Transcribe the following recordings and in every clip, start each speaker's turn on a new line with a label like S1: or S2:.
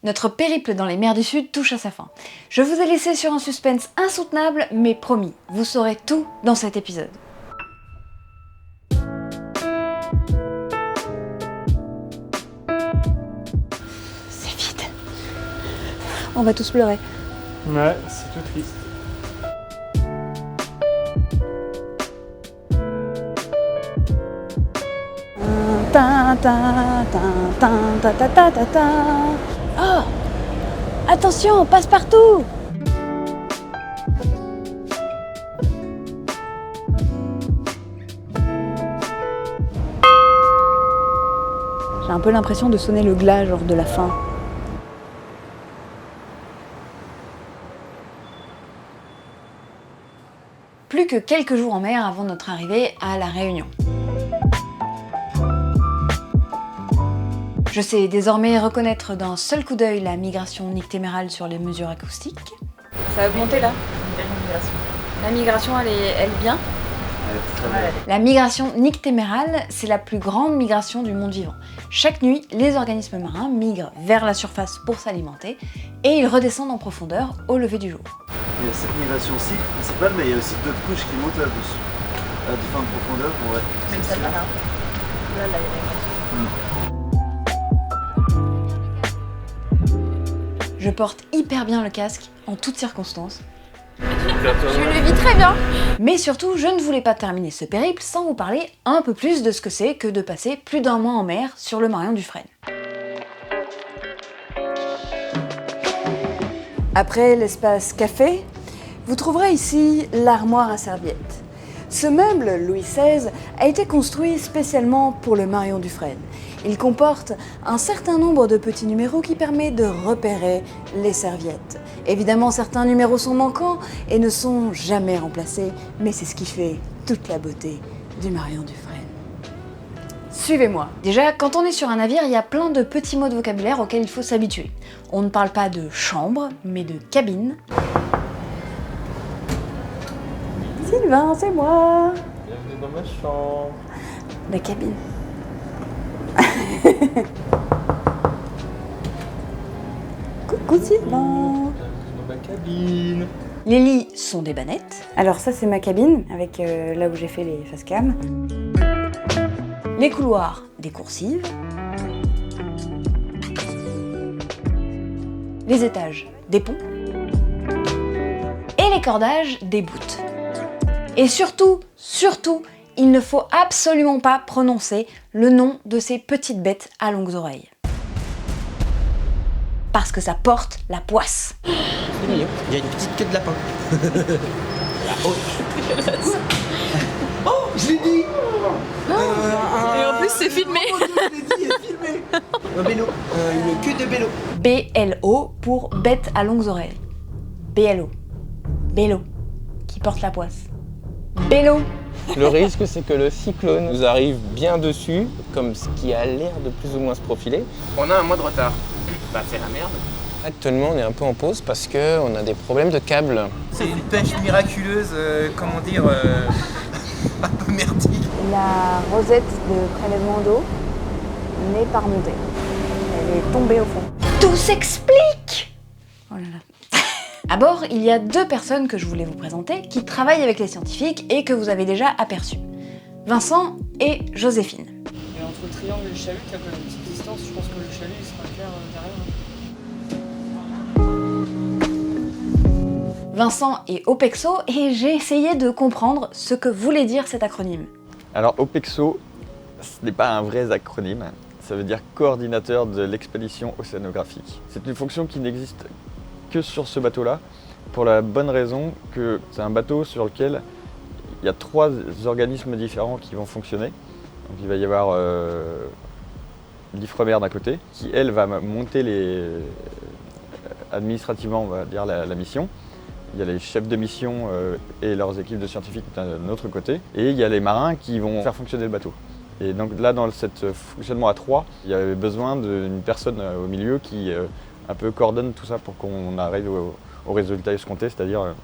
S1: Notre périple dans les mers du Sud touche à sa fin. Je vous ai laissé sur un suspense insoutenable, mais promis, vous saurez tout dans cet épisode. C'est vide. On va tous pleurer.
S2: Ouais, c'est tout triste.
S1: Oh! Attention, passe-partout! J'ai un peu l'impression de sonner le glas genre de la fin. Plus que quelques jours en mer avant notre arrivée à La Réunion. Je sais désormais reconnaître d'un seul coup d'œil la migration nictémérale sur les mesures acoustiques. Ça a augmenté là. La migration, elle est bien. La migration nictémérale, c'est la plus grande migration du monde vivant. Chaque nuit, les organismes marins migrent vers la surface pour s'alimenter et ils redescendent en profondeur au lever du jour.
S3: Il y a cette migration-ci principale, mais il y a aussi d'autres couches qui montent là-dessus, à différentes profondeurs. Ouais,
S4: même celle-là. Là, il y a la migration.
S1: Je porte hyper bien le casque en toutes circonstances.
S4: Je le vis très bien.
S1: Mais surtout, je ne voulais pas terminer ce périple sans vous parler un peu plus de ce que c'est que de passer plus d'un mois en mer sur le Marion Dufresne. Après l'espace café, vous trouverez ici l'armoire à serviettes. Ce meuble, Louis XVI, a été construit spécialement pour le Marion Dufresne. Il comporte un certain nombre de petits numéros qui permettent de repérer les serviettes. Évidemment, certains numéros sont manquants et ne sont jamais remplacés, mais c'est ce qui fait toute la beauté du Marion Dufresne. Suivez-moi. Déjà, quand on est sur un navire, il y a plein de petits mots de vocabulaire auxquels il faut s'habituer. On ne parle pas de chambre, mais de cabine. Sylvain, c'est moi.
S2: Bienvenue dans ma chambre.
S1: La cabine. Coucou Sylvain.
S2: Bienvenue dans ma cabine.
S1: Les lits sont des bannettes. Alors ça c'est ma cabine, avec là où j'ai fait les facecam. Les couloirs, des coursives. Les étages, des ponts. Et les cordages, des bouts. Et surtout, il ne faut absolument pas prononcer le nom de ces petites bêtes à longues oreilles. Parce que ça porte la poisse.
S5: C'est mignon, il y a une petite queue de lapin. Oh, je l'ai dit.
S4: Et en plus, c'est filmé.
S5: Je l'ai dit, il est filmé. Un bélo, une queue de bélo.
S1: BLO pour bête à longues oreilles. BLO. Bélo. Qui porte la poisse. Bélo.
S6: Le risque, c'est que le cyclone nous arrive bien dessus, comme ce qui a l'air de plus ou moins se profiler.
S7: On a un mois de retard. Bah c'est la merde.
S6: Actuellement, on est un peu en pause parce qu'on a des problèmes de câbles.
S5: C'est une pêche miraculeuse, comment dire, un peu merdique.
S1: La rosette de prélèvement d'eau n'est pas remontée. Elle est tombée au fond. Tout s'explique! Oh là là. À bord, il y a deux personnes que je voulais vous présenter qui travaillent avec les scientifiques et que vous avez déjà aperçues. Vincent et Joséphine.
S2: Et entre le triangle et le chalut, il y a quand même une petite distance. Je pense que le chalut il sera clair derrière.
S1: Vincent est OPEXO et j'ai essayé de comprendre ce que voulait dire cet acronyme.
S8: Alors OPEXO, ce n'est pas un vrai acronyme, ça veut dire coordinateur de l'expédition océanographique. C'est une fonction qui n'existe que sur ce bateau-là, pour la bonne raison que c'est un bateau sur lequel il y a trois organismes différents qui vont fonctionner. Donc il va y avoir l'Ifremer d'un côté, qui elle va monter administrativement on va dire la mission. Il y a les chefs de mission et leurs équipes de scientifiques d'un autre côté. Et il y a les marins qui vont faire fonctionner le bateau. Et donc là, dans ce fonctionnement à trois, il y avait besoin d'une personne au milieu qui un peu coordonne tout ça pour qu'on arrive au résultat escompté, c'est-à-dire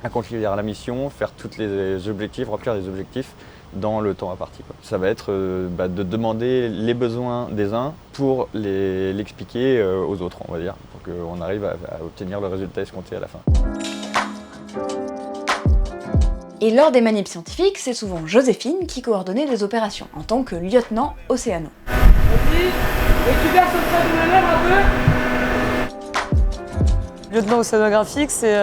S8: accomplir la mission, faire tous les objectifs, remplir les objectifs dans le temps imparti, quoi. Ça va être de demander les besoins des uns pour l'expliquer aux autres, on va dire, pour qu'on arrive à obtenir le résultat escompté à la fin.
S1: Et lors des manips scientifiques, c'est souvent Joséphine qui coordonnait les opérations, en tant que lieutenant océano.
S2: Vas-y, récupère ce trait de la lèvre un peu. Lieutenant océanographique, c'est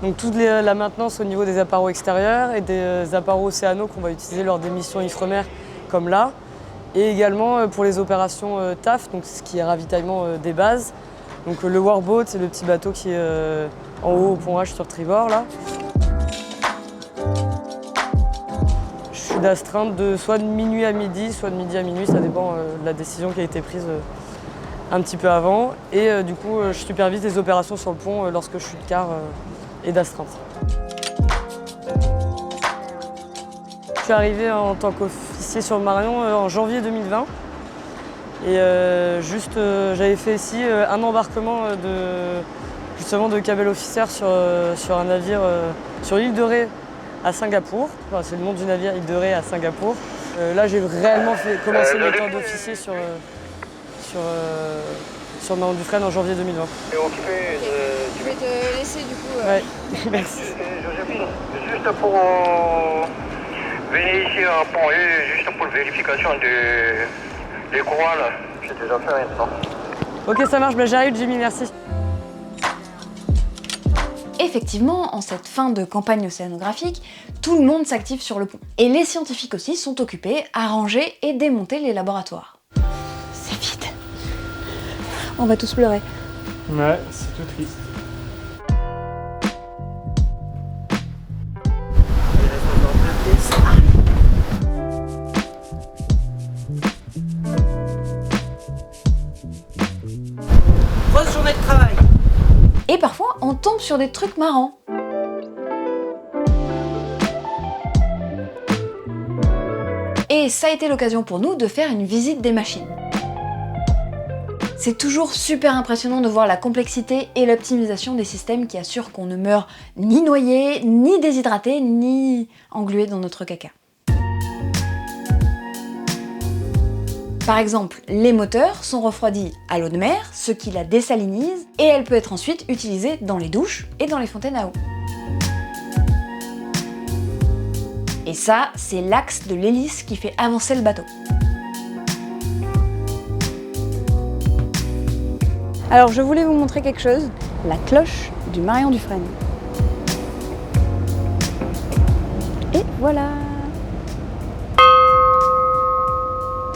S2: donc toute la maintenance au niveau des apparaux extérieurs et des apparaux océanaux qu'on va utiliser lors des missions Ifremer comme là. Et également pour les opérations TAF, donc ce qui est ravitaillement des bases. Donc le warboat, c'est le petit bateau qui est en haut au pont H sur tribord là. Je suis d'astreinte soit de minuit à midi, soit de midi à minuit, ça dépend de la décision qui a été prise un petit peu avant. Et du coup, je supervise les opérations sur le pont lorsque je suis de quart et d'astreinte. Je suis arrivé en tant qu'officier sur le Marion en janvier 2020. Et j'avais fait ici un embarquement de cabel officer sur un navire sur l'île de Ré à Singapour. Enfin, c'est le nom du navire, île de Ré à Singapour. Là, j'ai réellement commencé le temps d'officier sur le Marion du Frêne en janvier 2020.
S4: Je vais te laisser du coup.
S1: Ouais, merci.
S9: Joséphine, juste pour venir ici à Pont-E, juste pour vérification des courants là. J'ai déjà fait maintenant.
S2: Ok, ça marche, j'arrive Jimmy, merci.
S1: Effectivement, en cette fin de campagne océanographique, tout le monde s'active sur le pont. Et les scientifiques aussi sont occupés à ranger et démonter les laboratoires. C'est vide. On va tous pleurer.
S2: Ouais, c'est tout triste.
S7: Grosse journée de travail.
S1: Et parfois, on tombe sur des trucs marrants. Et ça a été l'occasion pour nous de faire une visite des machines. C'est toujours super impressionnant de voir la complexité et l'optimisation des systèmes qui assurent qu'on ne meurt ni noyé, ni déshydraté, ni englué dans notre caca. Par exemple, les moteurs sont refroidis à l'eau de mer, ce qui la désalinise, et elle peut être ensuite utilisée dans les douches et dans les fontaines à eau. Et ça, c'est l'axe de l'hélice qui fait avancer le bateau. Alors je voulais vous montrer quelque chose, la cloche du Marion du Frêne. Et voilà!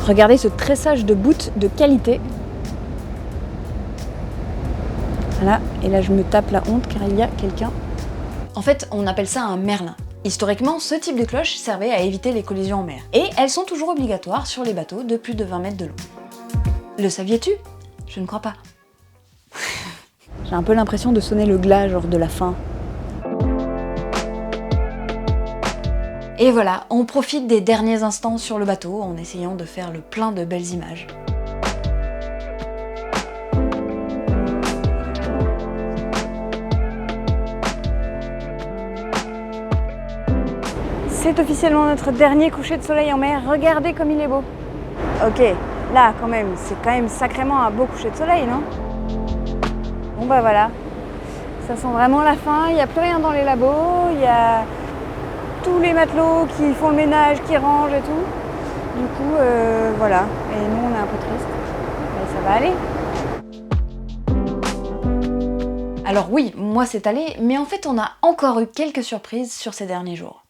S1: Regardez ce tressage de bout de qualité. Voilà, et là je me tape la honte car il y a quelqu'un. En fait, on appelle ça un merlin. Historiquement, ce type de cloche servait à éviter les collisions en mer. Et elles sont toujours obligatoires sur les bateaux de plus de 20 mètres de long. Le saviez-tu? Je ne crois pas. J'ai un peu l'impression de sonner le glas, genre de la fin. Et voilà, on profite des derniers instants sur le bateau en essayant de faire le plein de belles images. C'est officiellement notre dernier coucher de soleil en mer. Regardez comme il est beau. Ok, là quand même, c'est quand même sacrément un beau coucher de soleil, non? Bon bah voilà, ça sent vraiment la fin, il n'y a plus rien dans les labos, il y a tous les matelots qui font le ménage, qui rangent et tout. Du coup, voilà, et nous on est un peu tristes, mais ça va aller. Alors oui, moi c'est allé, mais en fait on a encore eu quelques surprises sur ces derniers jours.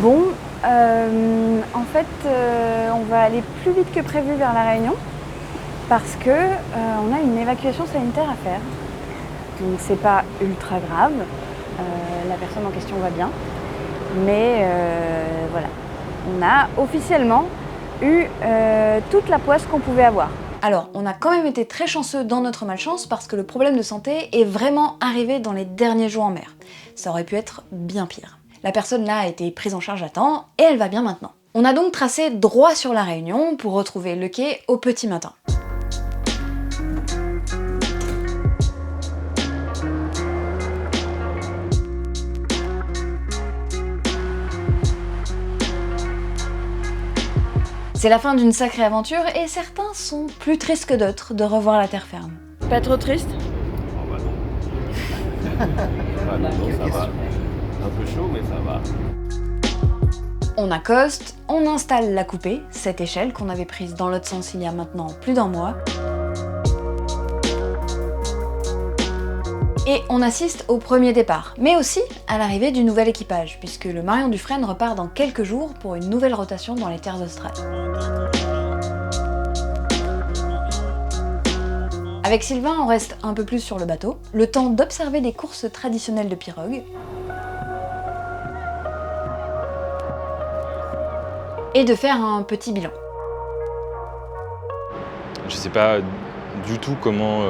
S1: Bon, en fait, on va aller plus vite que prévu vers La Réunion parce que on a une évacuation sanitaire à faire. Donc c'est pas ultra grave, la personne en question va bien, mais voilà, on a officiellement eu toute la poisse qu'on pouvait avoir. Alors, on a quand même été très chanceux dans notre malchance parce que le problème de santé est vraiment arrivé dans les derniers jours en mer. Ça aurait pu être bien pire. La personne là a été prise en charge à temps et elle va bien maintenant. On a donc tracé droit sur La Réunion pour retrouver le quai au petit matin. C'est la fin d'une sacrée aventure et certains sont plus tristes que d'autres de revoir la terre ferme.
S4: Pas trop triste?
S10: Ah non, ça va. Un peu chaud, mais ça va.
S1: On accoste, on installe la coupée, cette échelle qu'on avait prise dans l'autre sens il y a maintenant plus d'1 mois. Et on assiste au premier départ, mais aussi à l'arrivée du nouvel équipage, puisque le Marion Dufresne repart dans quelques jours pour une nouvelle rotation dans les terres australes. Avec Sylvain, on reste un peu plus sur le bateau, le temps d'observer des courses traditionnelles de pirogue, et de faire un petit bilan.
S11: Je sais pas du tout comment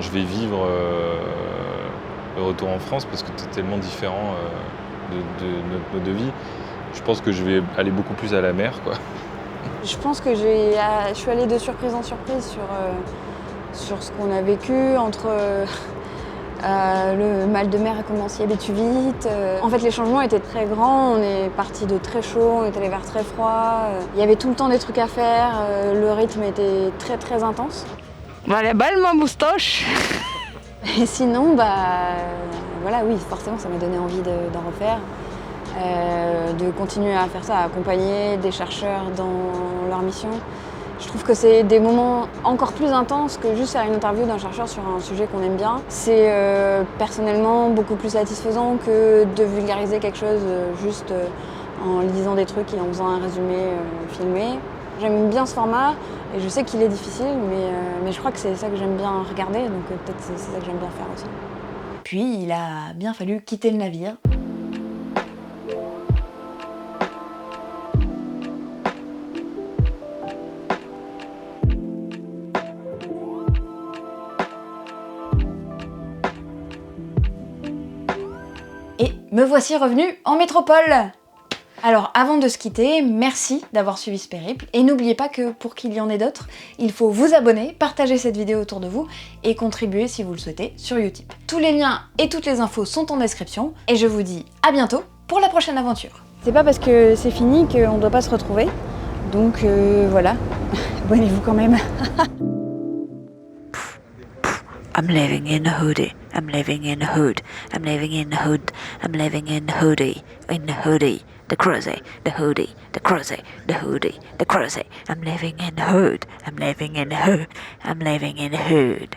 S11: je vais vivre le retour en France parce que c'est tellement différent de notre mode de vie. Je pense que je vais aller beaucoup plus à la mer, quoi.
S4: Je pense que je suis allée de surprise en surprise sur ce qu'on a vécu, entre le mal de mer et comment on s'y habitue vite. En fait, les changements étaient très grands. On est parti de très chaud, on est allé vers très froid. Il y avait tout le temps des trucs à faire. Le rythme était très très intense.
S7: Vale, balle ma moustache.
S4: Et sinon, voilà, oui, forcément, ça m'a donné envie d'en refaire. De continuer à faire ça, à accompagner des chercheurs dans leur mission. Je trouve que c'est des moments encore plus intenses que juste faire une interview d'un chercheur sur un sujet qu'on aime bien. C'est personnellement beaucoup plus satisfaisant que de vulgariser quelque chose juste en lisant des trucs et en faisant un résumé filmé. J'aime bien ce format et je sais qu'il est difficile, mais je crois que c'est ça que j'aime bien regarder, donc peut-être c'est ça que j'aime bien faire aussi.
S1: Puis il a bien fallu quitter le navire. Et me voici revenu en métropole! Alors avant de se quitter, merci d'avoir suivi ce périple et n'oubliez pas que pour qu'il y en ait d'autres, il faut vous abonner, partager cette vidéo autour de vous et contribuer si vous le souhaitez sur Utip. Tous les liens et toutes les infos sont en description et je vous dis à bientôt pour la prochaine aventure.
S4: C'est pas parce que c'est fini qu'on doit pas se retrouver, donc voilà, abonnez-vous quand même.
S12: I'm living in a hoodie. I'm living in a hood. I'm living in a hood. I'm living in a hoodie. In the hoodie. The crazy. The hoodie. The crazy. The hoodie. The crazy. I'm living in a hood. I'm living in a hood. I'm living in a hood.